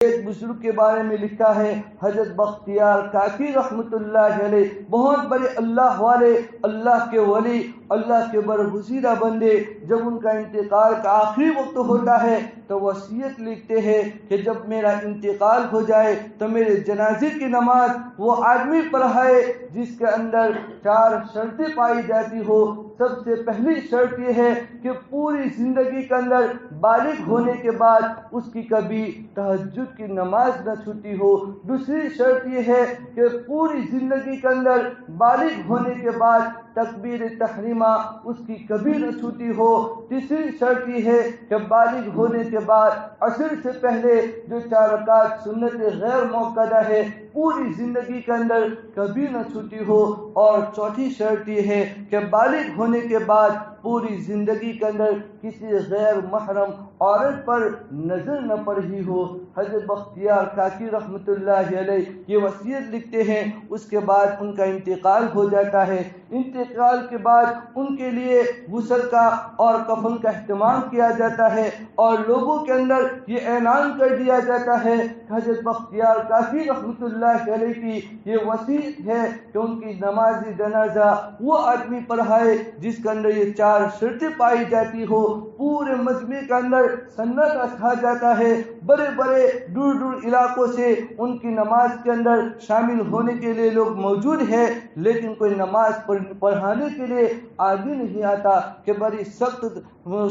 ایک بزرگ کے بارے میں لکھا ہے، حضرت بختیار کاکی رحمت اللہ علیہ، بہت بڑے اللہ والے، اللہ کے ولی، اللہ کے برگزیدہ بندے، جب ان کا انتقال کا آخری وقت ہوتا ہے تو وصیت لکھتے ہیں کہ جب میرا انتقال ہو جائے تو میرے جنازے کی نماز وہ آدمی پڑھائے جس کے اندر 4 شرطیں پائی جاتی ہو۔ سب سے پہلی شرط یہ ہے کہ پوری زندگی کے اندر بالغ ہونے کے بعد اس کی کبھی تہجد کی نماز نہ چھوٹی ہو۔ دوسری شرط یہ ہے کہ پوری زندگی کے اندر بالغ ہونے کے بعد تکبیر تحریمہ اس کی کبھی نہ چھوٹی ہو۔ تیسری شرط یہ ہے کہ بالغ ہونے کے بعد عصر سے پہلے جو 4 رکعت سنت غیر موقدہ ہے پوری زندگی کے اندر کبھی نہ چھوٹی ہو۔ اور چوتھی شرط یہ ہے کہ بالغ ہونے کے بعد پوری زندگی کے اندر کسی غیر محرم عورت پر نظر نہ پڑی ہو۔ حضرت بختیار کاکی رحمت اللہ علیہ یہ وصیت لکھتے ہیں، اس کے بعد ان کا انتقال ہو جاتا ہے۔ انتقال کے بعد ان کے لیے غسل کا اور کفن کا اہتمام کیا جاتا ہے اور لوگوں کے اندر یہ اعلان کر دیا جاتا ہے کہ حضرت بختیار کاکی رحمت اللہ علیہ کی یہ وصیت ہے کہ ان کی نماز جنازہ وہ آدمی پڑھائے جس کے اندر یہ 4 شرطیں پائی جاتی ہو۔ پورے مجمع کے اندر سناٹا چھا جاتا ہے، بڑے بڑے دور دور علاقوں سے ان کی نماز کے اندر شامل ہونے کے لیے لوگ موجود ہیں، لیکن کوئی نماز پڑھانے کے لیے آگے نہیں آتا کہ بڑی سخت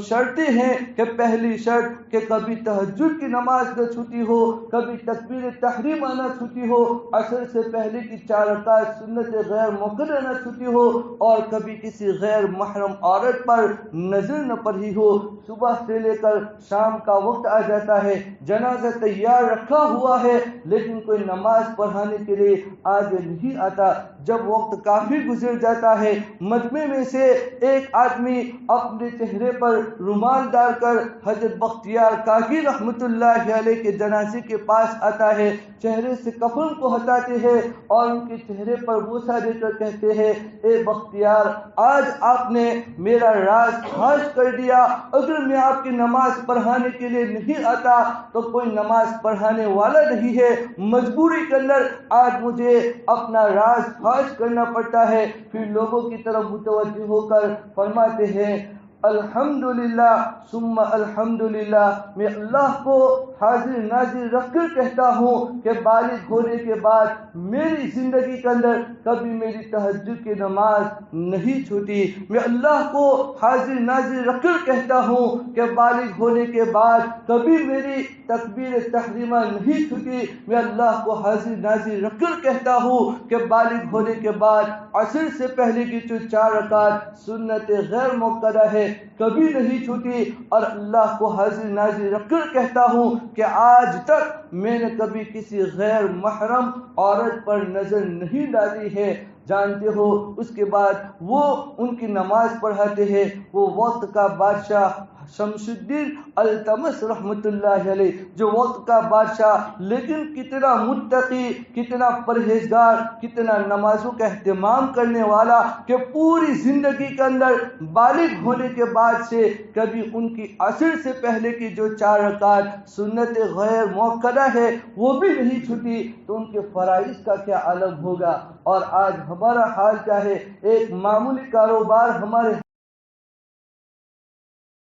شرطیں ہیں کہ پہلی شرط کہ کبھی تہجد کی نماز نہ چھوٹی ہو، کبھی تکبیر تحریمہ نہ چھوٹی ہو، عصر سے پہلے کی 4 رکعت سنت غیر موقدہ نہ چھوٹی ہو، اور کبھی کسی غیر محرم عورت پر نظر نہ پڑی ہو۔ صبح سے لے کر شام کا وقت آ جاتا ہے، جنازہ تیار رکھا ہوا ہے لیکن کوئی نماز پڑھانے کے لیے آگے نہیں آتا۔ جب وقت کافی گزر جاتا ہے، مجمع میں سے ایک آدمی اپنے چہرے پر رومال ڈال کر حضرت بختیار کاکی رحمت اللہ علیہ کے جنازے کے پاس آتا ہے، چہرے سے کفن کو ہٹاتے ہیں اور ان کے چہرے پر بوسہ دے کر کہتے ہیں، اے بختیار، آج آپ نے میرا راز فاش کر دیا، اگر میں آپ کی نماز پڑھانے کے لیے نہیں آتا تو کوئی نماز پڑھانے والا نہیں ہے، مجبوری کے اندر آج مجھے اپنا راز فاش کرنا پڑتا ہے۔ پھر لوگوں کی طرف متوجہ ہو کر فرماتے ہیں، الحمدللہ ثم الحمدللہ، میں اللہ کو حاضر ناظر رکھ کر کہتا ہوں کہ بالغ ہونے کے بعد میری زندگی کے اندر کبھی میری تہجد کی نماز نہیں چھوٹی۔ میں اللہ کو حاضر ناظر رکھ کر کہتا ہوں کہ بالغ ہونے کے بعد کبھی میری تکبیر تحریمہ نہیں چھوٹی۔ میں اللہ کو حاضر ناظر رکھ کر کہتا ہوں کہ بالغ ہونے کے بعد عصر سے پہلے کی جو 4 رکعت سنت غیر موقدہ ہے کبھی نہیں چھوٹی، اور اللہ کو حاضر ناظر رکھ کر کہتا ہوں کہ آج تک میں نے کبھی کسی غیر محرم عورت پر نظر نہیں ڈالی ہے۔ جانتے ہو اس کے بعد وہ ان کی نماز پڑھاتے ہیں، وہ وقت کا بادشاہ شمس الدین التمش رحمت اللہ علیہ، جو وقت کا بادشاہ لیکن کتنا متقی، کتنا پرہیزگار، کتنا نمازوں کا اہتمام کرنے والا کہ پوری زندگی کے اندر بالغ ہونے کے بعد سے کبھی ان کی عصر سے پہلے کی جو 4 رکعت سنت غیر موقدہ ہے وہ بھی نہیں چھوٹی، تو ان کے فرائض کا کیا عالم ہوگا۔ اور آج ہمارا حال کیا ہے، ایک معمولی کاروبار ہمارے